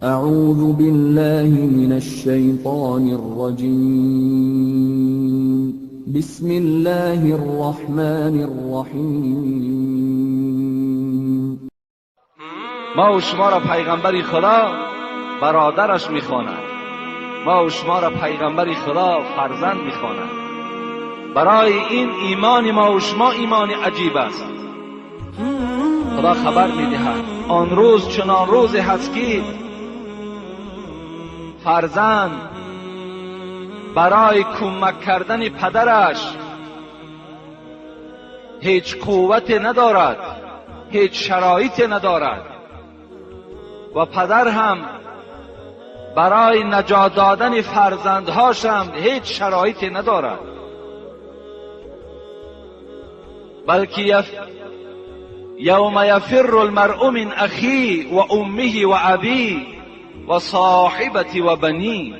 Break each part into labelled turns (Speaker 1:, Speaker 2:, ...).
Speaker 1: اعوذ بالله من الشیطان الرجیم بسم الله الرحمن الرحیم.
Speaker 2: ما و شما را پیغمبری خدا برادرش میخواند، ما و شما را پیغمبری خدا فرزند میخواند. برای این ایمان ما و شما ایمان عجیب است. خدا خبر میدهد آن روز چنان روزی هست که فرزند برای کمک کردن پدرش هیچ قوت ندارد، هیچ شرایطی ندارد و پدر هم برای نجات دادن فرزندهاش هم هیچ شرایطی ندارد، بلکه یوم یفر المرء من اخیه و امه و ابیه و صاحبته و بنیه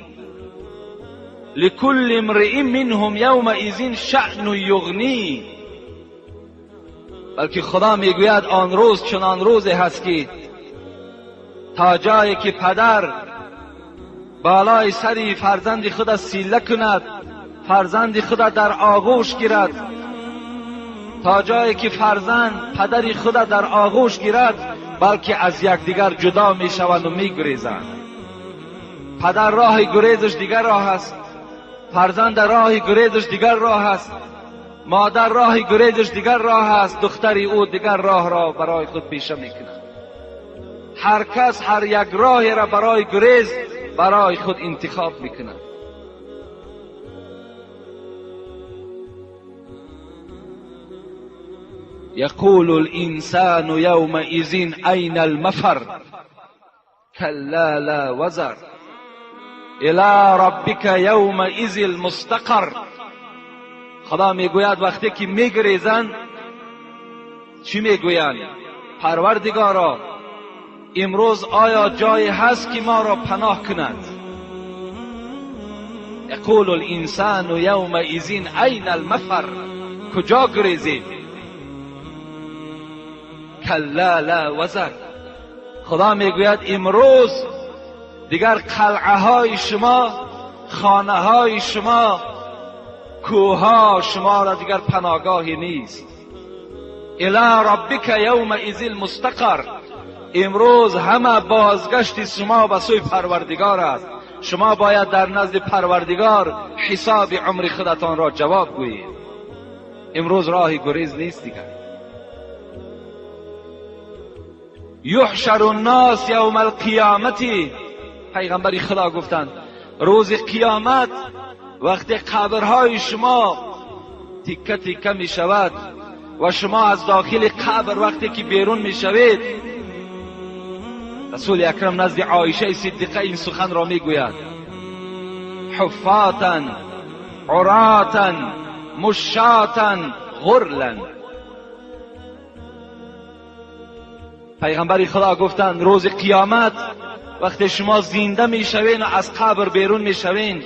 Speaker 2: لكل امرئ منهم یومئذ شأن یغنیه. بلکه خدا میگوید آن روز چنان روزی هست که تا جایی که پدر بالای سری فرزند خود سیله کند، فرزند خود در آغوش گیرد، تا جایی که فرزند پدر خود در آغوش گیرد، بلکه از یکدیگر جدا می شوند و می گریزند. پدر راه گریزش دیگر راه است، فرزند راه گریزش دیگر راه است، مادر راه گریزش دیگر راه است، دختری او دیگر راه را برای خود پیشه می کند. هر کس هر یک راهی را برای گریز برای خود انتخاب می کند. یقول الانسان یومئذ این المفر کلا لا وزر الی ربک یومئذ المستقر. خدا میگوید وقتی که میگریزند چی میگویند؟ پروردگارا امروز آیا جایی هست که ما را پناه کند؟ یقول الانسان یومئذ این المفر، کجا گریزیم؟ کلا لا وزر. خدا میگوید امروز دیگر قلعه های شما، خانه های شما، کوه ها شما را دیگر پناهگاهی نیست. الی ربک یومئذ المستقر. امروز همه بازگشت شما به سوی پروردگار است. شما باید در نزد پروردگار حساب عمر خودتان را جواب گویید. امروز راه گریز نیست دیگر. یحشر الناس یوم القیامت، پیغمبر خدا گفتند روز قیامت وقتی قبرهای شما تیکه تیکه می شود و شما از داخل قبر وقتی که بیرون می شوید، رسول اکرم نزد عایشه صدیقه این سخن را می گوید حفاتا عراتا مشاتا غرلا. پیغمبر خدا گفتند روز قیامت وقتی شما زنده میشوین و از قبر بیرون میشوین،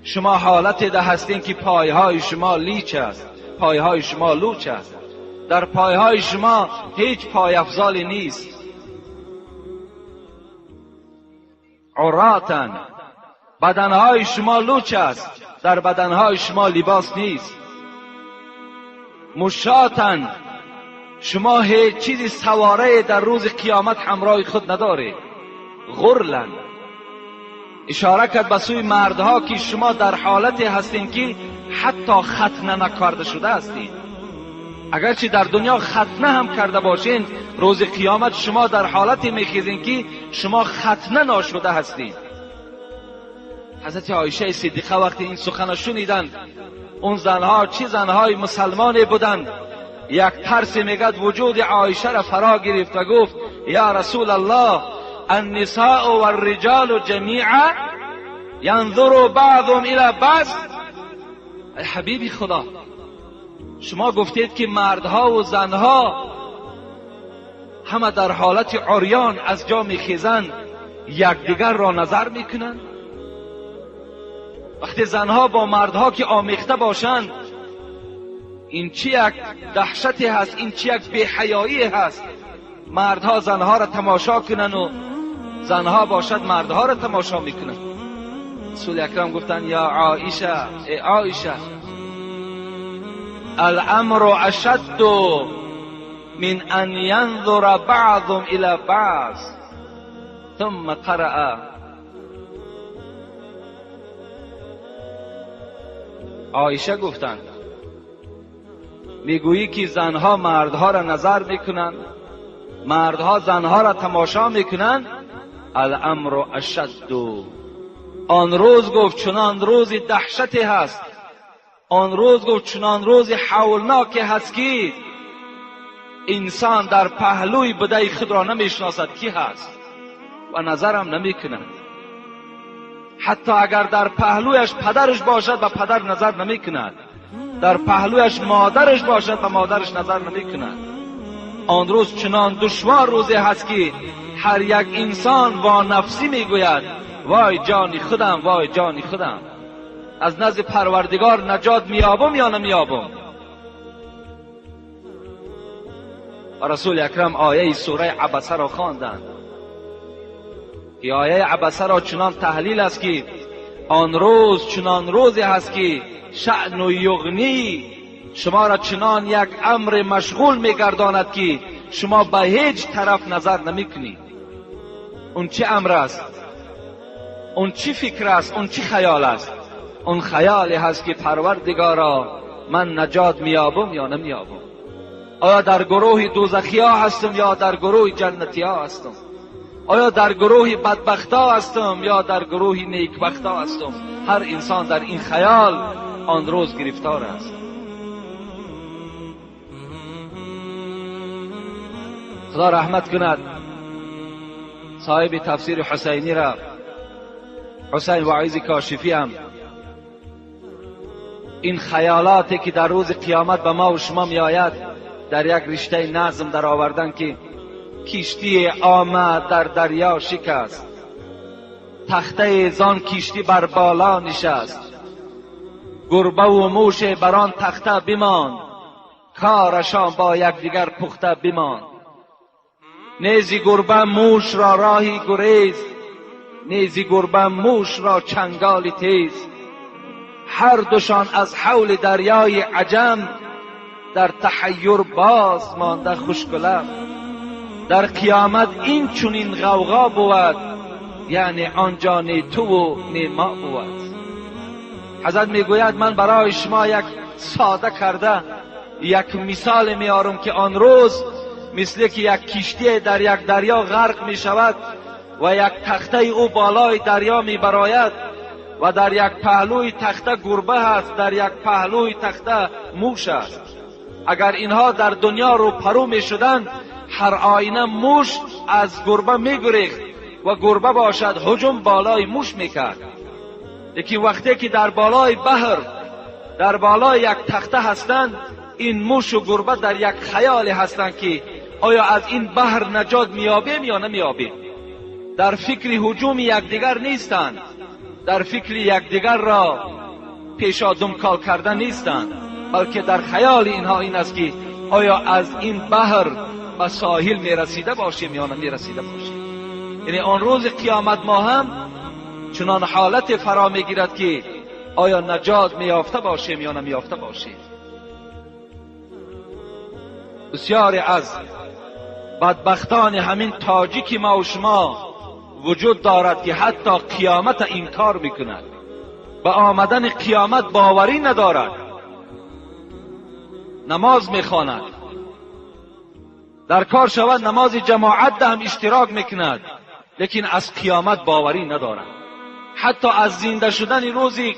Speaker 2: شما حالت ده هستین که پایهای شما لیچ است، پایهای شما لوچ است، در پایهای شما هیچ پای افضالی نیست. عراتا، بدنهای شما لوچ است، در بدنهای شما لباس نیست. مشاتا، شما هیچ چیزی سواره در روز قیامت همراه خود ندارید. غرلا، اشاره کرد به سوی مردها که شما در حالتی هستین که حتی ختنه نکرده شده هستید. اگرچه در دنیا ختنه هم کرده باشین، روز قیامت شما در حالتی میخیزین که شما ختنه ناشده هستید. حضرت عایشه صدیقه وقتی این سخن شنیدند، اون زنها چه زنهای مسلمانی بودند، یک ترس میگد وجود عایشه را فرا گرفت و گفت یا رسول الله النساء والرجال جمیعا ینظر بعضهم الی بعض. ای حبیبی خدا، شما گفتید که مردها و زنها همه در حالت عریان از جا میخیزند، یکدیگر را نظر میکنند. وقتی زنها با مردها که آمیخته باشند، این چی یک دهشتی هست، این چی یک بی‌حیایی هست. مردها زنها را تماشا کنن و زنها باشد مردها را تماشا میکنند. رسول اکرم گفتن یا عایشه، ای عایشه، الامر اشد من ان ينظر بعضهم الى بعض ثم قرأ. عایشه گفتند میگویی که زنها مردها را نظر میکنند، مردها زنها را تماشا میکنند. الامر اشد، آن روز گفت چنان روز دهشتی هست، آن روز گفت چنان روز هولناکی هست که انسان در پهلوی بدای خود را نمیشناسد کی هست و نظرم نمیکند. حتی اگر در پهلویش پدرش باشد و پدر نظر نمیکند، در پهلویش مادرش باشد و مادرش نظر نمیکند. آن روز چنان دشوار روزی هست که هر یک انسان با نفسی میگوید وای جانی خودم، وای جانی خودم، از نزد پروردگار نجات میابم یا نمیابم. و رسول اکرم آیه سوره عبسه را خواندند. این آیه عبسه را چنان تحلیل است که آن روز چنان روزی هست که شأن و یغنی شما را چنان یک امر مشغول میگرداند که شما به هیچ طرف نظر نمیکنید. اون چه امر است؟ اون چی فکر است؟ اون چی خیال است؟ اون خیالی هست که پروردگارا من نجات میابم یا نمیابم. آیا در گروه دوزخی ها هستم یا در گروه جنتی ها هستم؟ آیا در گروه بدبخت ها هستم یا در گروه نیکبخت ها هستم؟ هر انسان در این خیال آن روز گرفتار است. خدا رحمت کند صاحب تفسیر حسینی را، حسین واعظ کاشفی هم این خیالاتی که در روز قیامت به ما و شما می آید در یک رشته نظم در آوردن که کشتی آمد در دریا شکست، تخته زان کشتی بر بالا نشست، گربه و موش بران تخته بماند، کارشان با یکدیگر پخته بماند. نیزی گربه موش را راهی گریز، نیزی گربه موش را چنگالی تیز، هر دوشان از حول دریای عجم در تحیر باز مانده خوشگلم. در قیامت این چنین غوغا بود، یعنی آنجا نه تو و نه ما بود. حضرت میگوید من برای شما یک ساده کرده یک مثال میارم که آن روز مثل که یک کشتی در یک دریا غرق می شود و یک تخته او بالای دریا می براید و در یک پهلوی تخته گربه هست، در یک پهلوی تخته موش است. اگر اینها در دنیا رو پرو می شدن، هر آینه موش از گربه می گریخت و گربه باشد هجوم بالای موش می کرد. لیکن وقتی که در بالای بحر، در بالای یک تخته هستند، این موش و گربه در یک خیال هستند که آیا از این بحر نجات میابیم یا نمیابیم. در فکر هجوم یکدیگر نیستند، در فکر یکدیگر را پیشادم کال کردن نیستند، بلکه در خیال اینها این است که آیا از این بحر به ساحل میرسیده باشیم یا نمیرسیده باشیم. یعنی آن روز قیامت ما هم چنان حالت فرا میگیرد که آیا نجات میافته باشیم یا نمیافته باشیم. بسیاری از بدبختان همین تاجیک ما و شما وجود دارد که حتی قیامت انکار میکند، به آمدن قیامت باوری ندارد، نماز میخواند، در کار شود نماز جماعت هم اشتراک میکند، لیکن از قیامت باوری ندارد. حتی از زنده شدن روزی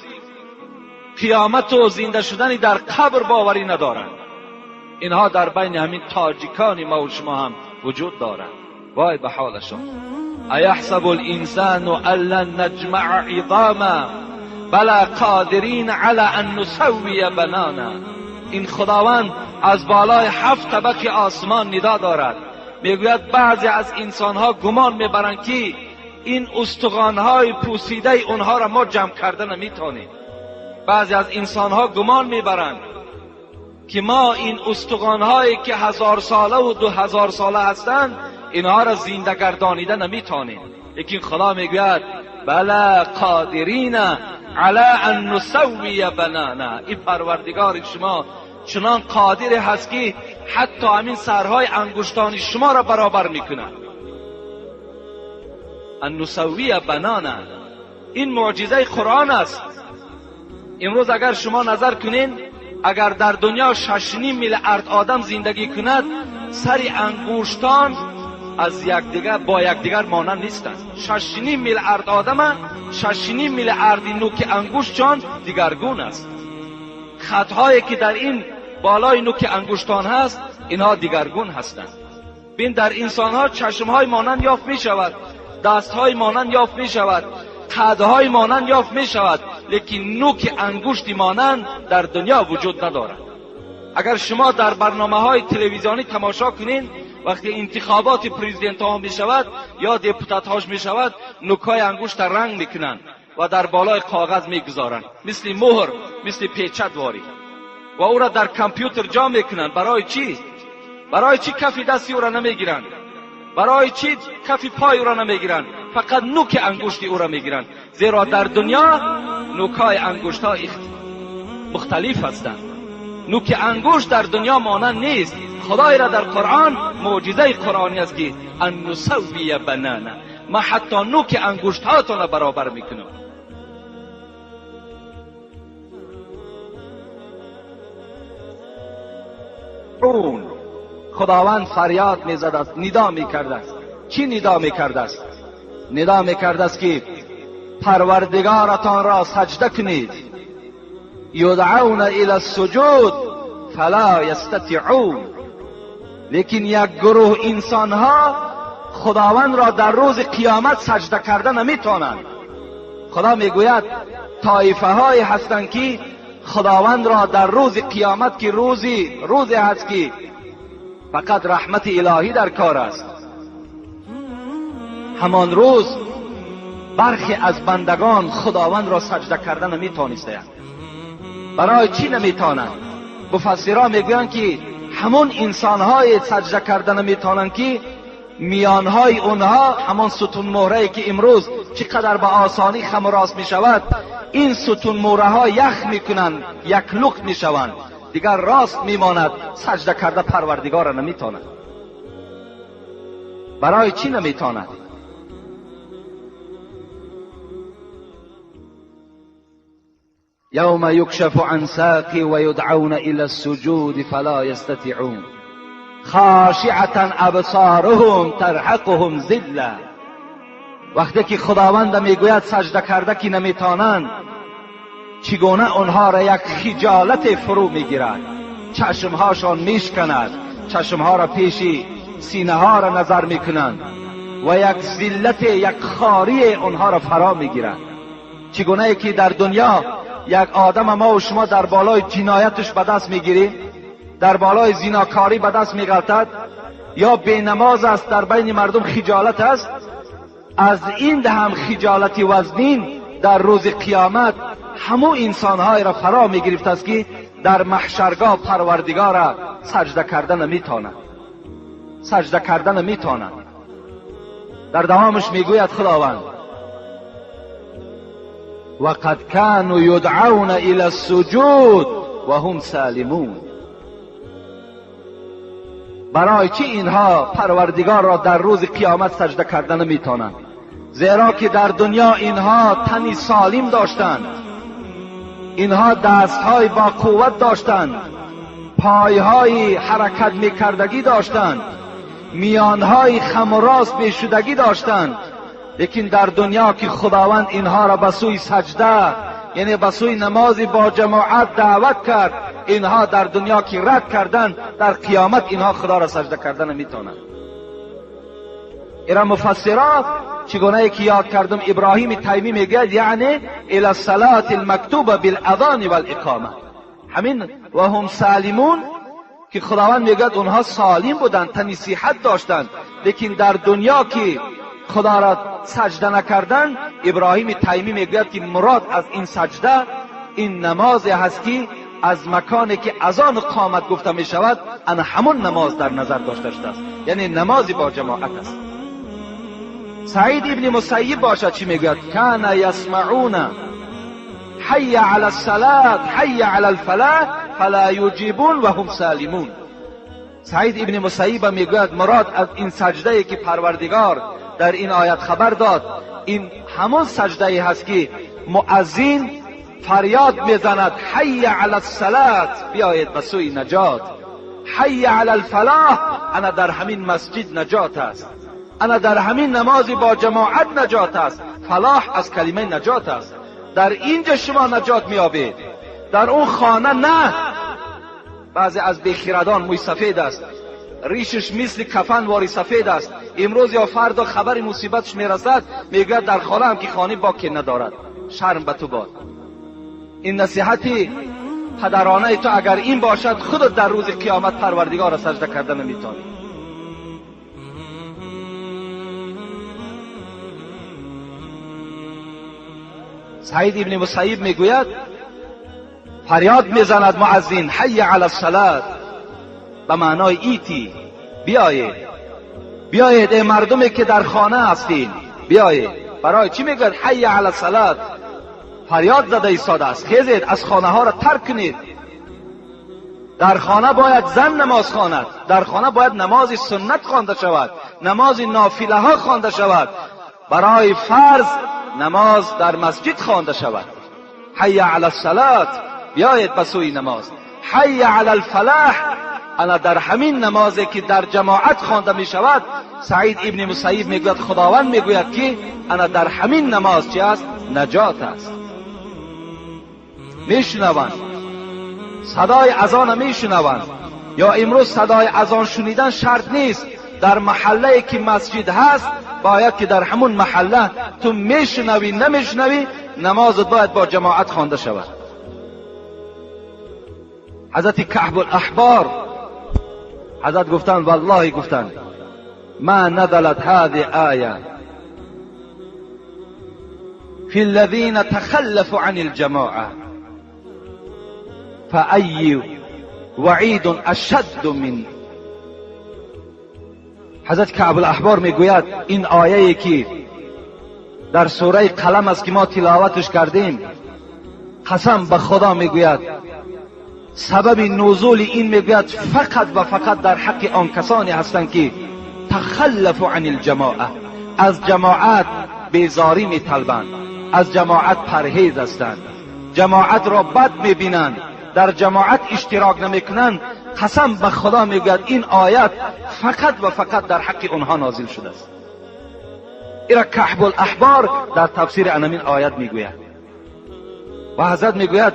Speaker 2: قیامت و زنده شدن در قبر باوری ندارد. اینها در بین همین تاجیکان ما و شما هم وجود دارد. وای به حالشون. ایحسب الانسان ان لن نجمع عظاما بلا قادرین علی ان نسوی بنانا. این خداوند از بالای 7 طبقه آسمان ندا دارد، میگوید بعضی از انسانها گمان میبرند که این استخوانهای پوسیده اونها را ما جمع کرده نمیتونیم. بعضی از انسانها گمان میبرند که ما این استخوانهایی که 1000 ساله و 2000 ساله هستند اینها را زنده گردانیده نمیتونیم. لیکن خدا میگوید بلا قادرین علی ان نسوی بنانا، این پروردگار شما چنان قادر هست که حتی همین سرهای انگشتان شما را برابر میکنه. ان نسوی بنانا، این معجزه قرآن است. امروز اگر شما نظر کنین، اگر در دنیا 6.5 میلیارد آدم زندگی کند، سر انگشتان از یکدیگر با یکدیگر مانند نیستند. 6.5 میلیارد آدم، 6.5 میلیارد نوک انگشتان دیگرگون است. خطهایی که در این بالای نوک انگشتان هست، اینها دیگرگون هستند. بین در انسان ها چشم های مانند یافت می شود، دست های مانند یافت می شود، قدهای مانند یافت می شود، لیکن نوک انگشتی مانند در دنیا وجود ندارد. اگر شما در برنامه های تلویزیونی تماشا کنین، وقتی انتخابات پرزیدنت ها می شود یا دپوتات هاش می شود، نوک های انگشت رنگ میکنن و در بالای کاغذ میگذارن، مثل مهر، مثل پیچه دواری، و او را در کامپیوتر جا میکنن. برای چی؟ برای چی کف دستی او را نمیگیرن؟ برای چی کف پای او را نمیگیرن؟ فقط نوک انگشتی او را میگیرن، زیرا در دنیا نوکای انگشت ها مختلف هستند. نوک انگشت در دنیا مانند نیست. خدای را در قرآن معجزه قرآنی است که ان نسوی بنانا، ما حتی نوک انگشت هاتون را برابر میکنم. اون خداوند فریاد میزد است، ندا میکرده است. چی ندا میکرده است؟ ندا میکرده است که پروردگارتان را سجده کنید. یدعون الی السجود فلا یستطیعون. لیکن یک گروه انسان ها خداوند را در روز قیامت سجده کرده نمیتونند. خدا میگوید طایفه های هستند که خداوند را در روز قیامت، که روزی هست که فقط رحمت الهی در کار است، همان روز برخی از بندگان خداوند را سجده کرده نمیتونستند. برای چی نمیتونند؟ مفسران میگویند که همون انسانهای سجده کرده نمیتونند که میانهای اونها همون ستون مهره که امروز چقدر به آسانی خم و راست میشود، این ستون مهره ها یخ میکنند، یک لخت میشوند، دیگر راست میماند. سجده کرده پروردگار نمیتواند. برای چی نمیتواند؟ یوم یکشف عن ساق و یدعون الی السجود فلا یستطیعون خاشعة ابصارهم ترهقهم ذلة. وقتی که خداوند میگوید سجده کرده که نمیتوانند، چگونه آنها را یک خجالت فرو میگیرد، چشمهاشان میشکند، چشمها را پیش سینه ها را نظر میکنند و یک ذلت، یک خاری آنها را فرا میگیرد. چگونه که در دنیا یک آدم ما و شما در بالای جنایتش به دست میگیریم، در بالای زیناکاری به دست میغلطد، یا بینماز است، در بین مردم خجالت است، از این ده هم خجالتی وزنین در روز قیامت همو انسانهای را فرا میگرفت است که در محشرگاه پروردگار را سجده کردن نمیتواند. سجده کردن نمیتواند. در دوامش میگوید خداوند وقد كانوا يدعون الى السجود وهم سالمون. برای چی اینها پروردگار را در روز قیامت سجده کردن نمیتونند؟ زیرا که در دنیا اینها تنی سالم داشتند، اینها دستهای با قوت داشتند، پایهای حرکت میکردگی داشتند، میانهای خم و راست میشدگی داشتند. لیکن در دنیا که خداوند اینها را به سوی سجده، یعنی به سوی نماز با جماعت دعوت کرد، اینها در دنیا که رد کردند، در قیامت اینها خدا را سجده کردن نمیتونند. ایرا مفسرات چگونه که یاد کردم، ابراهیم تیمی میگه یعنی الی الصلاة المکتوبه بالاذان والاقامه. همین و هم سالمون که خداوند میگه اونها سالم بودند، تنی صحت داشتند، لیکن در دنیا که خدا را سجده نکردن، ابراهیم تیمی میگه که مراد از این سجده این نماز هست که از مکانی که اذان و قامت گفته می شود، ان همون نماز در نظر داشته است، یعنی نمازی با جماعت است. سعید ابن مسیب باشد چی میگوید؟ کان یسمعون حی علی الصلاة حی علی الفلاح فلا یجیبون و هم سالمون. سعید ابن مسیب میگوید مراد از این سجده که پروردگار در این آیت خبر داد، این همون سجده هست که مؤذن فریاد میزند حی علی الصلاة، بیایید به سوی نجات، حی علی الفلاح، انا در همین مسجد نجات است، انا در همین نمازی با جماعت نجات است. فلاح از کلمه نجات است. در اینجا شما نجات میابید، در اون خانه نه. بعضی از بیخیردان موی سفید است، ریشش مثل کفن واری سفید است، امروز یا فردا خبر مصیبتش میرسد میگه در خانه هم که خانه باکی ندارد. شرم به تو باد. این نصیحتی پدرانه تو اگر این باشد، خودت در روز قیامت پروردگار را سجده کرده نمیتونی. سعید ابن مسیب میگوید فریاد میزند مؤذن حی علی الصلاة، به معنای ایتی، بیایید بیایید ای مردمی که در خانه هستین بیایید. برای چی میگوید حی علی الصلاة؟ فریاد زده ایستاده است خیزید از خانه ها را ترک کنید. در خانه باید زن نماز خواند، در خانه باید نماز سنت خوانده شود، نماز نافله ها خوانده شود، برای فرض نماز در مسجد خوانده شود. حی علی الصلاة، بیایید به سوی نماز. حی علی الفلاح، انا در همین نمازی که در جماعت خوانده می شود، سعید ابن مسیب میگوید خداوند میگوید که انا در همین نماز چی است؟ نجات است. میشنوند صدای اذان، میشنوند. یا امروز صدای اذان شنیدن شرط نیست، در محله که مسجد هست باید که در همون محله تو میشنوی نمیشنوی نمازت باید با جماعت خوانده شود. حضرت کعب الاحبار حضرت گفتن والله گفتن ما نزلت هذه آیه فی الذین تخلفوا عن الجماعه فأی وعید اشد من. حضرت کعب الاحبار میگوید این آیه‌ای که در سوره قلم است که ما تلاوتش کردیم، قسم به خدا میگوید سبب نزول این میگوید فقط و فقط در حق آن کسانی هستند که تخلفوا عن الجماعه، از جماعت بیزاری میطلبند، از جماعت پرهیز هستند، جماعت را بد میبینند، در جماعت اشتراک نمیکنند. قسم به خدا میگوید این آیت فقط و فقط در حق اونها نازل شده است. ایرا کعب الاحبار در تفسیر انمین آیت میگوید و حضرت میگوید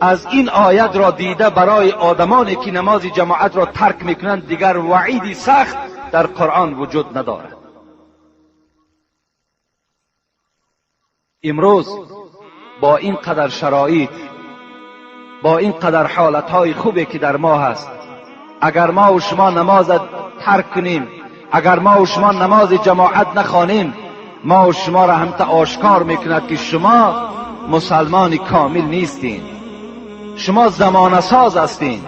Speaker 2: از این آیت را دیده برای آدمانی که نماز جماعت را ترک میکنند دیگر وعیدی سخت در قرآن وجود ندارد. امروز با این قدر شرایط، با این قدر حالتهای خوبی که در ما هست، اگر ما و شما نماز ترک کنیم، اگر ما و شما نماز جماعت نخوانیم، ما و شما را هم آشکار میکند که شما مسلمان کامل نیستین، شما زمانه ساز هستین.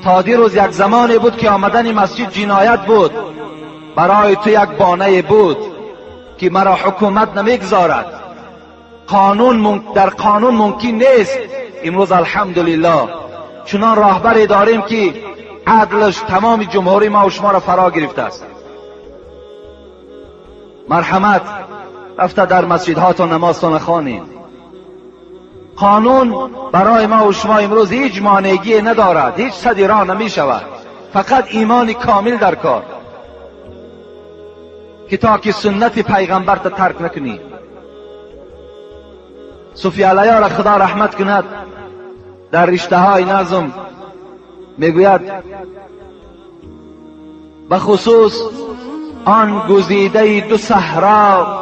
Speaker 2: تا دیروز یک زمانی بود که آمدن مسجد جنایت بود، برای تو یک بانه بود که مرا حکومت نمیگذارد، در قانون ممکن نیست. امروز الحمدلله چنان راهبری داریم که عدلش تمام جمهوری ما و شما را فرا گرفته است. مرحمت، رفته در مسجدهاتون نمازتون خوانید. قانون برای ما و شما امروز هیچ مانعی ندارد، هیچ صدی راه نمی شود، فقط ایمان کامل در کار که تا که سنت پیغمبر تا ترک نکنی. صوفی علیه را خدا رحمت کند در رشته های نظم میگوید بخصوص آن گزیده دو صحرا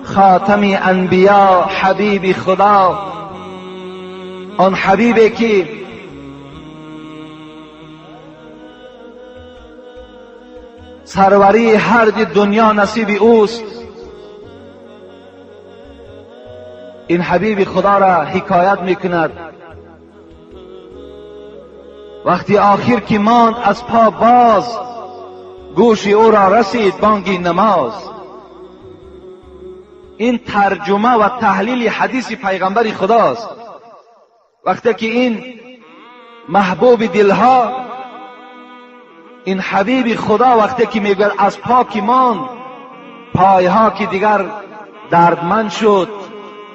Speaker 2: خاتم انبیا حبیب خدا، آن حبیبی که سروری هر دنیا نصیب اوست. این حبیب خدا را حکایت میکند وقتی آخر که ماند از پا باز، گوش او را رسید بانگی نماز. این ترجمه و تحلیل حدیث پیغمبر خداست. وقتی که این محبوب دلها، این حبیب خدا وقتی که میگه از پاکی ماند، پایها که دیگر دردمند شد،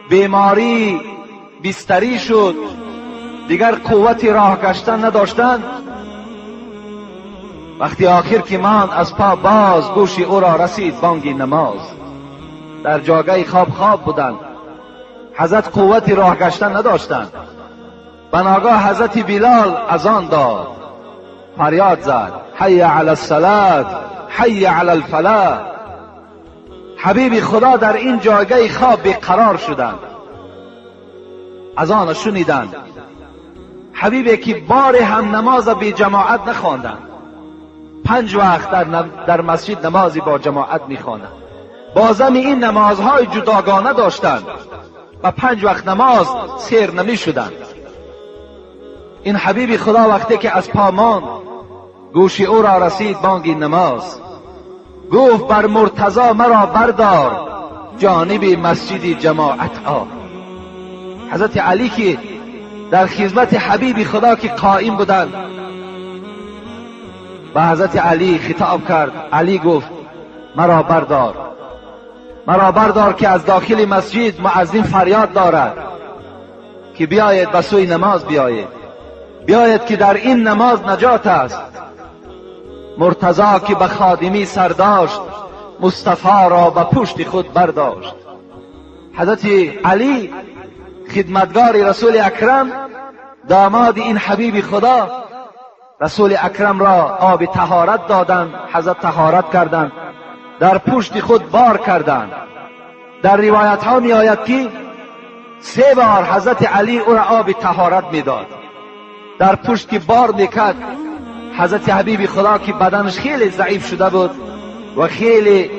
Speaker 2: بیماری بستری شد، دیگر قوت راه گشتن نداشتند، وقتی آخر که ماند از پا باز گوش او را رسید بانگ نماز. در جاگه خواب بودند، حضرت قوت راه گشتن نداشتند. بناگاه حضرت بلال اذان داد، فریاد زد حی علی الصلاة حی علی الفلاح. حبیب خدا در این جاگه خواب بیقرار شدند، اذان شنیدند. حبیبی که بار هم نماز بی جماعت نخواندند، 5 وقت در مسجد نمازی با جماعت میخواندند. بازم این نمازهای جداگانه داشتند و 5 وقت نماز سیر نمی شدند. این حبیب خدا وقتی که از پا ماند، گوش او را رسید بانگ نماز. گفت بر مرتضی مرا بردار، جانب مسجد جماعت آ. حضرت علی که در خدمت حبیب خدا که قائم بودند، و حضرت علی خطاب کرد. علی گفت مرا بردار، مرا بردار که از داخل مسجد مؤذن فریاد دارد که بیاید به سوی نماز بیاید که در این نماز نجات است. مرتضی که به خادمی سر داشت، مصطفی را به پشت خود برداشت. حضرت علی خدمتگار رسول اکرم، داماد این حبیب خدا، رسول اکرم را آب طهارت دادند. حضرت طهارت کردند، در پشت خود بار کردند. در روایت ها می آید که 3 بار حضرت علی او را آب طهارت می داد. در پشت که بار میکرد، حضرت حبیب خدا که بدنش خیلی ضعیف شده بود و خیلی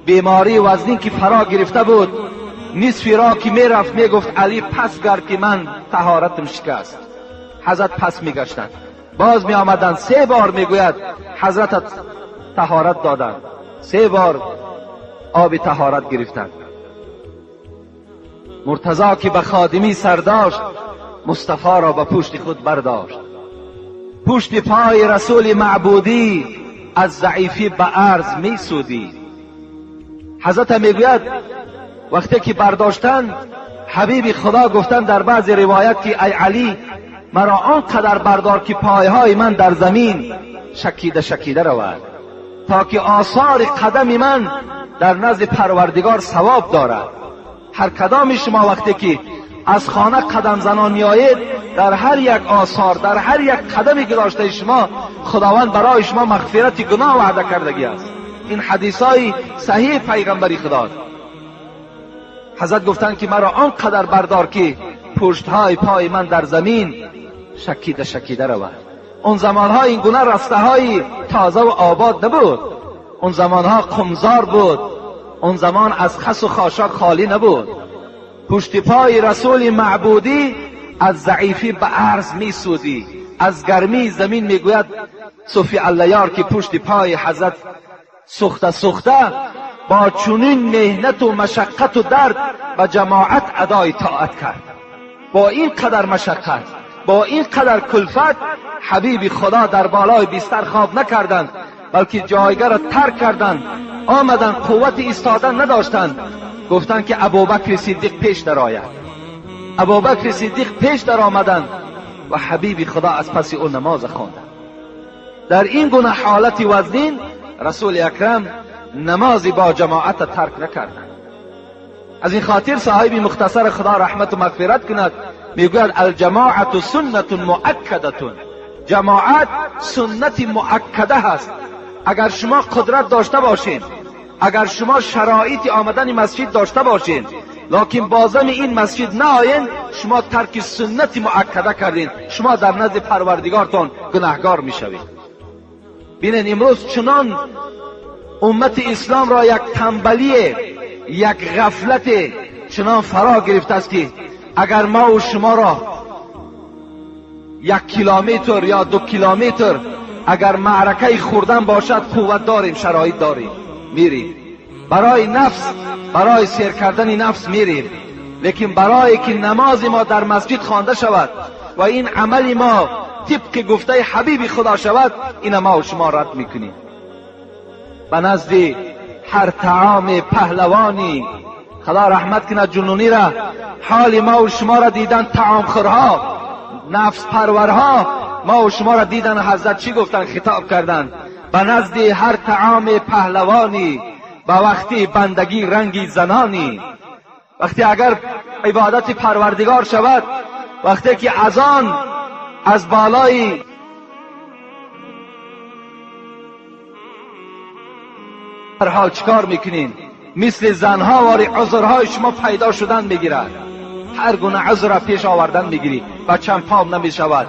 Speaker 2: بیماری وزنی که فرا گرفته بود، نصف را که میرفت میگفت علی پس گرد که من طهارتم شکست. حضرت پس میگشتند، باز می آمدند، 3 بار میگوید حضرت طهارت دادند، 3 بار آب طهارت گرفتند. مرتضی که به خادمی سر داشت، مصطفی را به پشت خود برداشت. پشت پای رسول معبودی از ضعیفی به عرض می سودی. حضرت میگوید وقتی که برداشتن، حبیب خدا گفتن در بعض روایت که ای علی، مرا آنقدر بردار که پایهای من در زمین شکیده رود، تا که آثار قدم من در نزد پروردگار ثواب دارد. هر کدام شما وقتی که از خانه قدم زنان می آید، در هر یک آثار، در هر یک قدمی که داشته شما، خداوند برای شما مغفرت گناه وعده کردگی است. این حدیثای صحیح پیغمبری خدا. حضرت گفتن که مرا آنقدر بردار که پشتهای پای من در زمین شکیده رود. اون زمانها این گونه رسته های تازه و آباد نبود. اون زمانها قمزار بود. اون زمان از خس و خاشاک خالی نبود. پشت پای رسول معبودی از ضعیفی به عرض می سودی. از گرمی زمین میگوید صوفی اللیار که پشت پای حضرت سخته با چنین مهنت و مشقت و درد و جماعت ادای طاعت کرد. با این قدر مشقت، با این قدر کلفت، حبیب خدا در بالای بستر خواب نکردند، بلکه جایگاه را ترک کردند. آمدن، قوت ایستادن نداشتند. گفتند که ابوبکر صدیق پیش در آید. ابوبکر صدیق پیش در آمدند و حبیب خدا از پس او نماز خواندند. در این گونه حالت وزنین رسول اکرم نمازی با جماعت ترک نکردند. از این خاطر صاحب مختصر خدا رحمت و مغفرت کند میگوید الجماعت سنت مؤکده. جماعت سنت مؤکده هست. اگر شما قدرت داشته باشین، اگر شما شرایط آمدن مسجد داشته باشین، لکن بازم این مسجد نآیین، شما ترک سنت مؤکده کردین، شما در نزد پروردگارتان گناهگار میشوید. ببینید امروز چنان امت اسلام را یک تنبلی، یک غفلت چنان فرا گرفته است که اگر ما و شما را 1 کیلومتر یا 2 کیلومتر اگر معرکه خوردن باشد، قوت داریم، شرایط داریم، میریم. برای نفس، برای سیر کردن نفس میریم، لیکن برای که نماز ما در مسجد خوانده شود و این عمل ما طبق گفته حبیب خدا شود، این ما و شما رد میکنیم. به نزد هر طعام پهلوانی، خدا رحمت کنه جنونی را، حال ما و شما را دیدن طعام خورها، نفس پرورها، ما و شما را دیدن حضرت چی گفتن؟ خطاب کردن به نزد هر طعام پهلوانی، به وقتی بندگی رنگی زنانی. وقتی اگر عبادت پروردگار شود، وقتی که اذان از بالای هر حال چکار میکنین؟ مثل زنها واری عذرهای شما پیدا شدن میگیرد، هر گونه عذر را پیش آوردن میگیری. بچم پام نمیشود،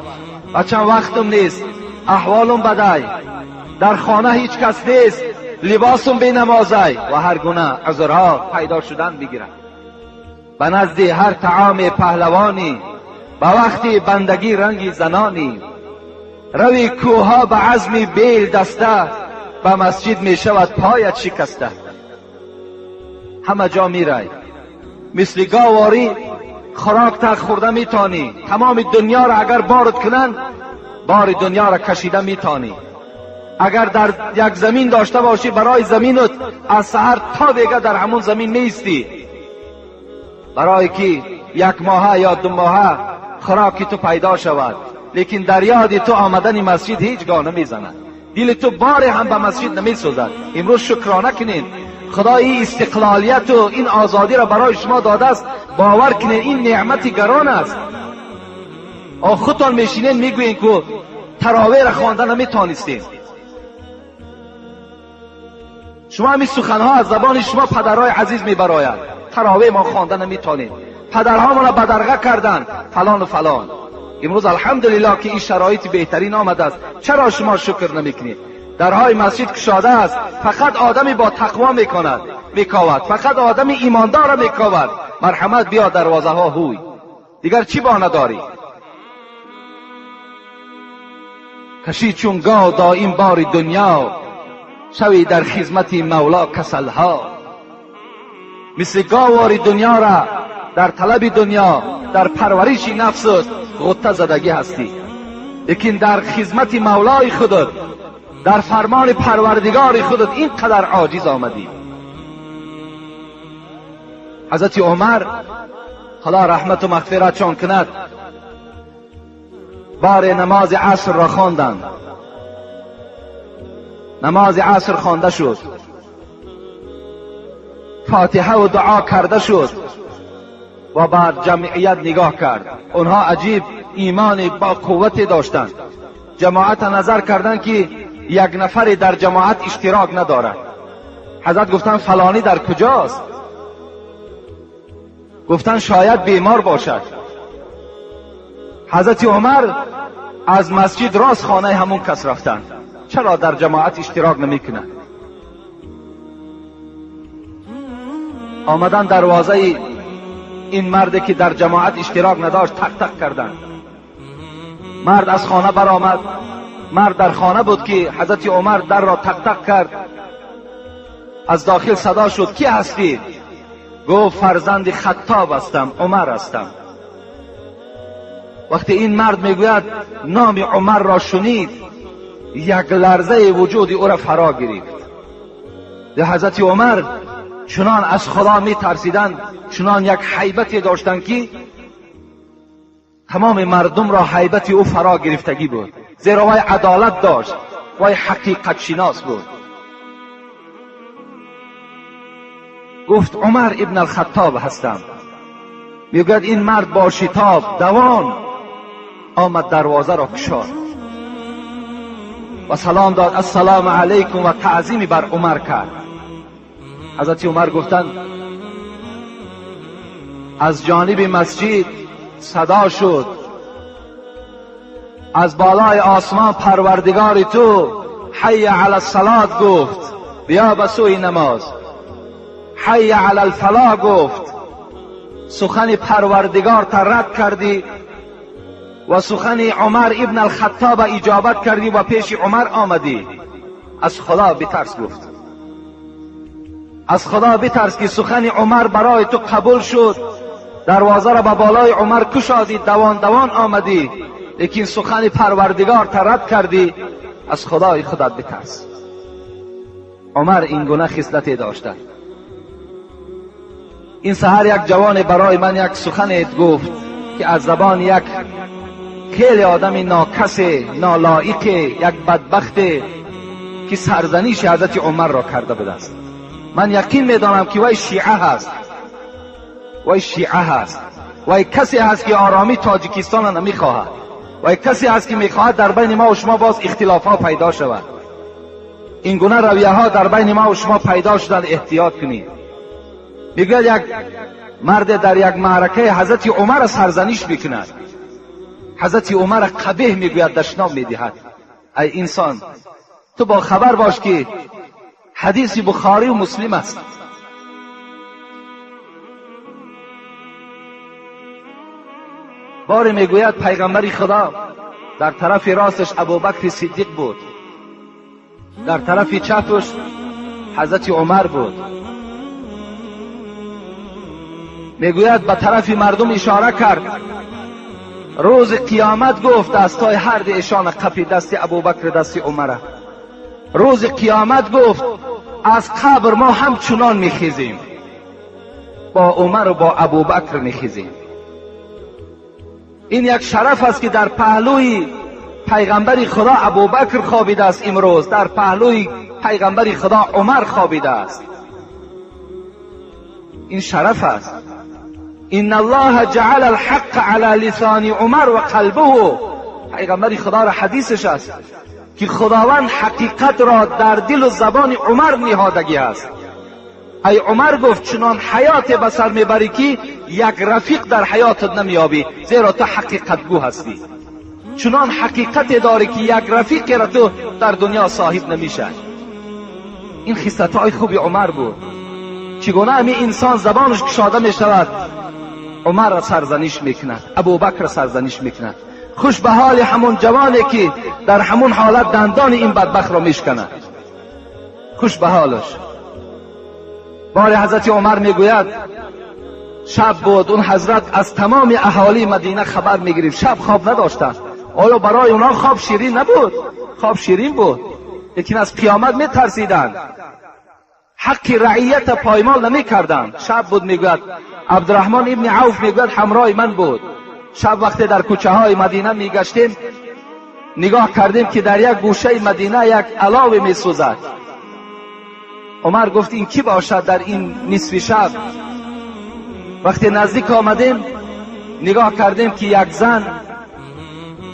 Speaker 2: بچم وقتم نیست، احوالم بدای، در خانه هیچ کس نیست، لباسم بی نمازای و هر گونه عذرها پیدا شدن میگیرد. به نزد هر طعام پهلوانی، به وقتی بندگی رنگی زنانی. روی کوها به عزم بیل دسته، به مسجد می شود پایت شکسته. همه جا می رای، مثل گاواری خوراک تک خورده می تانی. تمام دنیا را اگر بارد کنن، بار دنیا را کشیده می تانی. اگر در یک زمین داشته باشی، برای زمینت از سحر تا دیگه در همون زمین می استی، برای که یک ماه یا 2 ماه خوراکی تو پیدا شود. لیکن در یاد تو آمدن مسجد هیچگاه نمی زند، دل تو بار هم به مسجد نمی سوزد. امروز شکرانه کنین، خدا این استقلالیت و این آزادی را برای شما داده است. باور کنین این نعمتی گران است. خودتان میشینین میگوین که تراویح را خوانده نمیتانستین. شما همین سخنها از زبان شما پدرهای عزیز میبراید، تراویح ما خوانده نمیتونیم، پدرها ما را بدرقه کردن فلان و فلان. امروز الحمدلله که این شرایط بهترین آمده است، چرا شما شکر نمیکنید؟ درهای مسجد کشاده است، فقط آدمی با تقوا میکاود، فقط آدمی ایماندار میکاود. مرحمت بیا دروازه ها هوی، دیگر چی بانه داری؟ کشی چون گاو دائم بار دنیا، شوی در خدمت مولا کسلها. مثل گاواری دنیا را در طلب دنیا، در پرورش نفست غوطه زدگی هستی، لیکن در خدمت مولای خودت، در فرمان پروردگار خودت اینقدر عاجز آمدی. حضرت عمر خدا رحمت و مغفرتشان کند، بار نماز عصر را خواندند. نماز عصر خوانده شد، فاتحه و دعا کرده شد و بر جمعیت نگاه کرد. اونها عجیب ایمان با قوت داشتند. جماعت نظر کردند که یک نفر در جماعت اشتراک ندارد. حضرت گفتن فلانی در کجاست؟ گفتن شاید بیمار باشد. حضرت عمر از مسجد راست خانه همون کس رفتند. چرا در جماعت اشتراک نمیکنه؟ آمدن دروازه این مرد که در جماعت اشتراک نداشت تق تق کردند. مرد از خانه برآمد. مرد در خانه بود که حضرت عمر در را تق تق کرد. از داخل صدا شد کی هستی؟ گفت فرزند خطاب هستم، عمر هستم. وقتی این مرد میگوید نام عمر را شنید، یک لرزه وجود او را فرا گرفت. حضرت عمر چنان از خدا می ترسیدند، چنان یک هیبتی داشتند که تمام مردم را هیبت او فرا گرفتگی بود، زیرا وی عدالت داشت، وی حقیقت شناس بود. گفت عمر ابن الخطاب هستم. میگوید این مرد با شتاب دوان آمد دروازه را کشاد و سلام داد، السلام علیکم، و تعظیمی بر عمر کرد. حضرت عمر گفتند از جانب مسجد صدا شد، از بالای آسمان پروردگار تو حی علی الصلاة گفت، بیا به سوی نماز. حی علی الفلاح گفت، سخن پروردگار تا رد کردی و سخن عمر ابن الخطاب اجابت کردی و پیش عمر آمدی. از خدا بترس گفت. از خدا بترس که سخن عمر برای تو قبول شد، دروازه را به بالای عمر کشادی، دوان دوان آمدی، لیکن سخن پروردگار تا رد کردی. از خدای خودت بترس. عمر این گونه خصلتی داشته. این سحر یک جوان برای من یک سخنی گفت که از زبان یک خیلی آدم ناکس، نالایق، یک بدبخت که سرزنش حضرت عمر را کرده بوده است. من یقین میدانم که وی شیعه هست، وی شیعه هست، وی کسی هست که آرامی تاجیکستان را نمیخواهد، وی کسی هست که میخواهد در بین ما و شما باز اختلاف ها پیدا شود. این گونه رویه ها در بین ما و شما پیدا شدن، احتیاط کنید. میگوید یک مرد در یک معرکه حضرت عمر سرزنش میکند، حضرت عمر قبیح میگوید، دشنام میدهد. ای انسان، تو با خبر باش که حدیث بخاری و مسلم است. باری میگوید پیغمبر خدا در طرف راستش ابوبکر صدیق بود، در طرف چپش حضرت عمر بود. میگوید به طرف مردم اشاره کرد، روز قیامت گفت دستای هر دی ایشان قپی، دست ابوبکر دست عمر. روز قیامت گفت از قبر ما همچنان میخیزیم، با عمر و با ابوبکر میخیزیم. این یک شرف است که در پهلوی پیغمبر خدا ابوبکر خوابیده است، امروز در پهلوی پیغمبر خدا عمر خوابیده است. این شرف است. ان الله جعل الحق على لسان عمر و قلبه. پیغمبر خدا را حدیثش است که خداوند حقیقت را در دل و زبان عمر نهادگی است. ای عمر گفت چنان حیات بسر میبری که یک رفیق در حیاتت نمیابی، زیرا تو حقیقت گو هستی. چنان حقیقت داری که یک رفیق را تو در دنیا صاحب نمیشه. این خصلت‌های خوب عمر بود. چگونه همی انسان زبانش گشاده میشود، عمر را سرزنش میکند، ابوبکر را سرزنش میکند. خوش به حال همون جوانی که در همون حالت دندان این بدبخت را میشکند، خوش به حالش. بار حضرت عمر میگوید شب بود، اون حضرت از تمام اهالی مدینه خبر میگرفت، شب خواب نداشتند. آیا برای اونا خواب شیرین نبود؟ خواب شیرین بود، لیکن از قیامت میترسیدند، حق رعیت پایمال نمیکردند. شب بود. میگوید عبدالرحمن ابن عوف میگوید همراه من بود. شب وقتی در کوچه های مدینه میگشتیم، نگاه کردیم که در یک گوشه مدینه یک علاوه میسوزد. عمر گفت این کی باشد در این نصف شب؟ وقتی نزدیک آمدیم نگاه کردیم که یک زن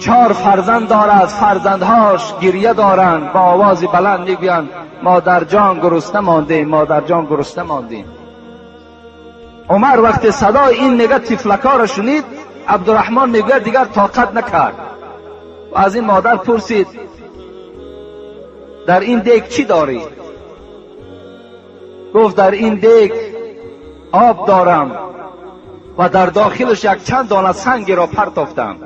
Speaker 2: 4 فرزند دارد، فرزندهاش گریه دارند، با آواز بلند میگویند مادر جان گرسنه ماندیم، مادر جان گرسنه ماندیم. عمر وقتی صدای این نگاه تفلکا را شنید، عبدالرحمن میگوید دیگر طاقت نکرد و از این مادر پرسید در این دیگ چی داری؟ گفت در این دیگ آب دارم و در داخلش یک چند دانه سنگ را پرتافتم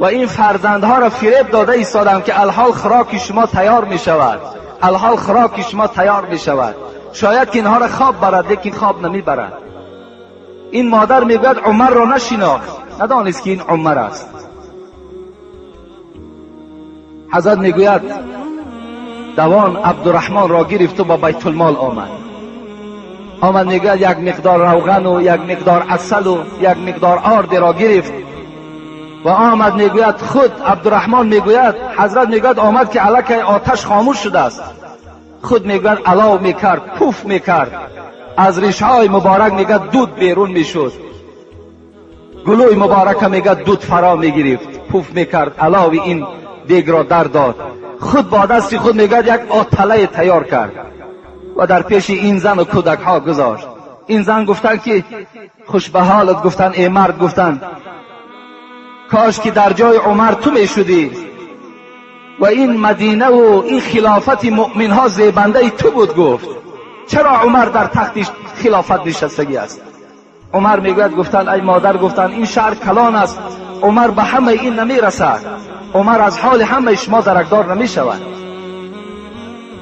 Speaker 2: و این فرزندها را فریب داده ایستادم که الحال خوراک شما تیار می شود، الحال خوراک شما تیار می شود. شاید که اینها را خواب برد، لیکن خواب نمی برد. این مادر میگوید عمر را نشناخت، ندانست که این عمر است. حضرت میگوید دوان عبدالرحمن را گرفت و با بیت المال آمد میگوید یک مقدار روغن و یک مقدار عسل و یک مقدار آرد را گرفت و آمد. میگوید خود عبدالرحمن میگوید حضرت میگوید آمد که الکی آتش خاموش شده است. خود میگوید علاو میکرد، پوف میکرد، از ریشهای مبارک میگوید دود بیرون میشد، گلوی مبارک میگوید دود فرا میگرفت، پوف میکرد، علاو این دیگ را در داد. خود با دست خود میگوید یک آتله تیار کرد و در پیش این زن و کودک ها گذاشت. این زن گفتن که خوش به حالت، گفتن ای مرد، گفتن کاش که در جای عمر تو میشدی و این مدینه و این خلافت مؤمن ها زیبنده تو بود. گفت چرا عمر در تخت خلافت نشستگی است؟ عمر میگوید گفتن ای مادر، گفتن این شهر کلان است، عمر به همه این نمیرسد، عمر از حال همه شما درکدار نمیشود.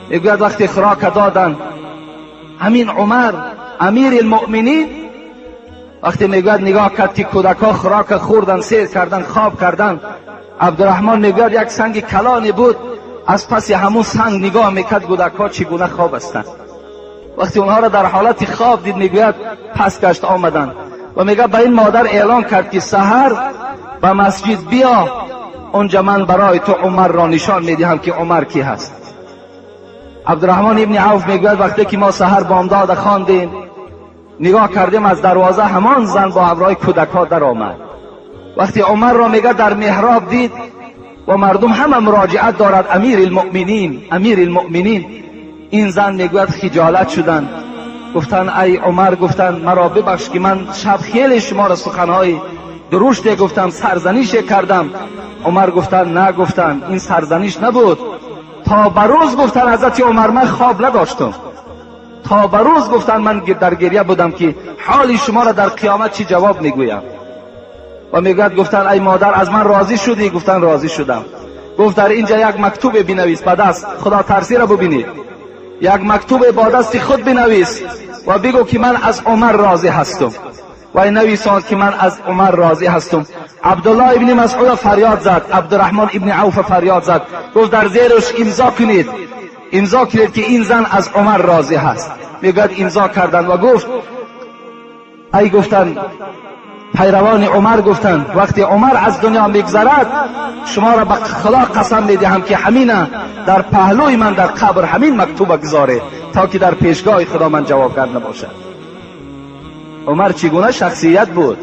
Speaker 2: میگوید وقتی خوراک دادن همین عمر امیر المؤمنین وقتی میگوید نگاه کرد که کودکا خوراک خوردن، سیر کردن، خواب کردن، عبدالرحمن میگوید یک سنگ کلانی بود، از پس همون سنگ نگاه میکرد کودکا چگونه خواب هستند. وقتی اونها را در حالت خواب دید میگوید پس گشت آمدن و میگه به این مادر اعلان کرد که سحر به مسجد بیا، اونجا من برای تو عمر را نشان میدهم که عمر کی هست. عبدالرحمن ابن عوف میگوید وقتی که ما سحر بامداد خواندیم نگاه کردیم از دروازه همان زن با همراه کودکها در آمد. وقتی عمر را میگه در محراب دید و مردم همه مراجعت دارد امیر المؤمنین امیر المؤمنین، این زن میگوید خجالت شدن، گفتن ای عمر، گفتن مرا ببخش که من شب خیلی شما را سخنهای درشت گفتم، سرزنش کردم. عمر گفتن نه، گفتن این سرزنش نبود، تا بروز گفتن حضرت عمر من خواب نداشتم، تا بروز گفتن من در گریه بودم که حال شما را در قیامت چی جواب میگویم. و میگوید گفتن ای مادر از من راضی شدی؟ گفتن راضی شدم. گفت در اینجا یک مکتوب بنویس، به دست خدا ترسی را ببینید، یک مکتوب با دست خود بنویس و بگو که من از عمر راضی هستم. و نویساند که من از عمر راضی هستم. عبدالله ابن مسعود فریاد زد، عبدالرحمن ابن عوف فریاد زد، گفت در زیرش امضا کنید، امضا کنید که این زن از عمر راضی هست. میگوید امضا کردند و گفت ای گفتن پیروان عمر گفتند وقتی عمر از دنیا میگذرد شما را به خدا قسم میدهم که همینه در پهلوی من در قبر همین مکتوب گذاره تا که در پیشگاه خدا من جوابگر نباشد. عمر چگونه شخصیت بود،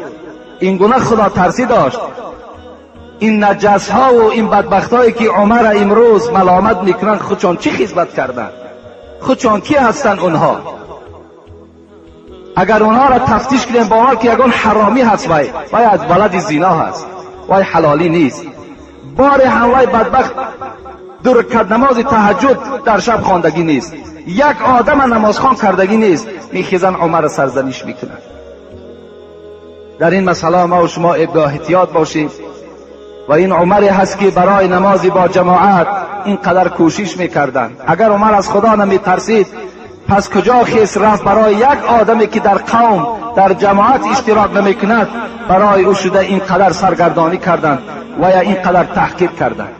Speaker 2: این گونه خدا ترسی داشت. این نجس ها و این بدبخت هایی که عمر امروز ملامت میکنن خودشان چی خدمت کردن؟ خودشان کی هستن اونها؟ اگر اونها را تفتیش کنیم با ما که یگان حرامی هست، وای از بلد زنا هست، وای حلالی نیست، بار هموای بدبخت دو رکعت نماز تهجد در شب خواندگی نیست، یک آدم نمازخوان کردگی نیست، میخیزن عمر سرزنش میکنن. در این مسئله ما و شما احتیاط باشیم. و این عمری هست که برای نمازی با جماعت اینقدر کوشش میکردن. اگر عمر از خدا نمیترسید پس کجا خیس رفت برای یک آدمی که در قوم در جماعت اشتراک نمیکند برای او شده اینقدر سرگردانی کردند و یا اینقدر تحقیر کردند.